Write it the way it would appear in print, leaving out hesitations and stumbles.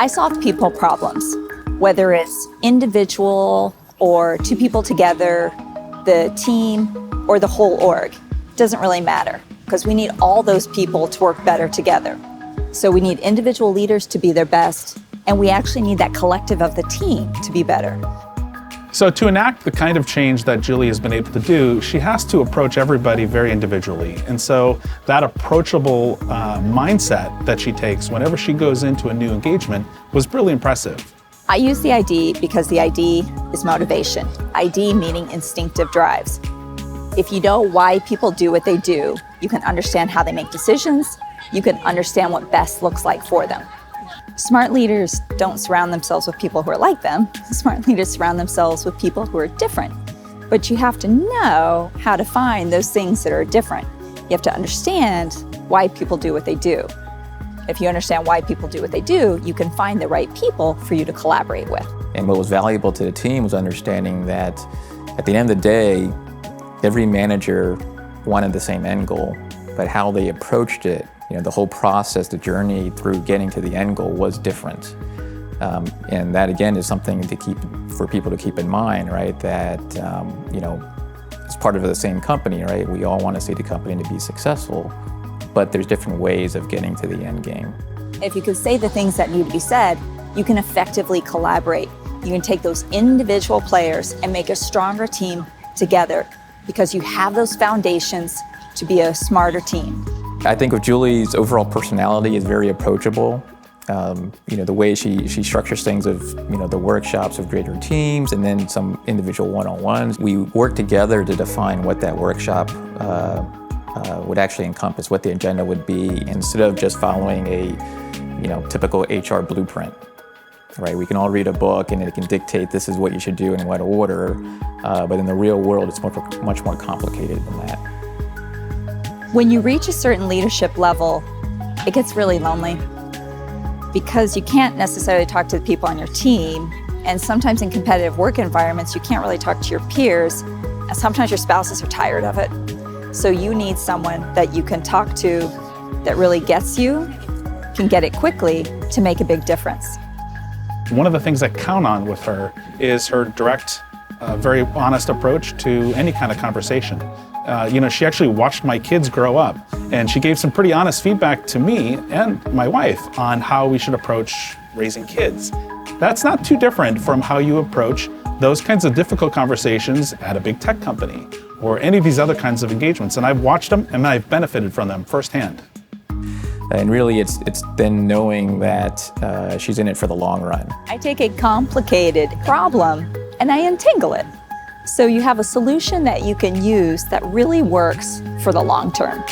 I solve people problems, whether it's individual or two people together, the team, or the whole org. It doesn't really matter because we need all those people to work better together. So we need individual leaders to be their best, and we actually need that collective of the team to be better. So to enact the kind of change that Julie has been able to do, she has to approach everybody very individually. And so that approachable mindset that she takes whenever she goes into a new engagement was really impressive. I use the ID because the ID is motivation. ID meaning instinctive drives. If you know why people do what they do, you can understand how they make decisions, you can understand what best looks like for them. Smart leaders don't surround themselves with people who are like them. Smart leaders surround themselves with people who are different. But you have to know how to find those things that are different. You have to understand why people do what they do. If you understand why people do what they do, you can find the right people for you to collaborate with. And what was valuable to the team was understanding that at the end of the day, every manager wanted the same end goal, but how they approached it, the whole process, the journey through getting to the end goal was different. And that again is something for people to keep in mind, right? That, as part of the same company, right? We all want to see the company to be successful, but there's different ways of getting to the end game. If you can say the things that need to be said, you can effectively collaborate. You can take those individual players and make a stronger team together because you have those foundations to be a smarter team. I think of Julie's overall personality is very approachable. The way she structures things of, the workshops of greater teams and then some individual one-on-ones. We work together to define what that workshop would actually encompass, what the agenda would be, instead of just following a, typical HR blueprint, right? We can all read a book and it can dictate this is what you should do in what order, but in the real world, it's much more complicated than that. When you reach a certain leadership level, it gets really lonely because you can't necessarily talk to the people on your team. And sometimes in competitive work environments, you can't really talk to your peers. And sometimes your spouses are tired of it. So you need someone that you can talk to that really gets you, can get it quickly to make a big difference. One of the things I count on with her is her direct, very honest approach to any kind of conversation. She actually watched my kids grow up, and she gave some pretty honest feedback to me and my wife on how we should approach raising kids. That's not too different from how you approach those kinds of difficult conversations at a big tech company or any of these other kinds of engagements. And I've watched them and I've benefited from them firsthand. And really, it's then knowing that she's in it for the long run. I take a complicated problem and I untangle it. So you have a solution that you can use that really works for the long term.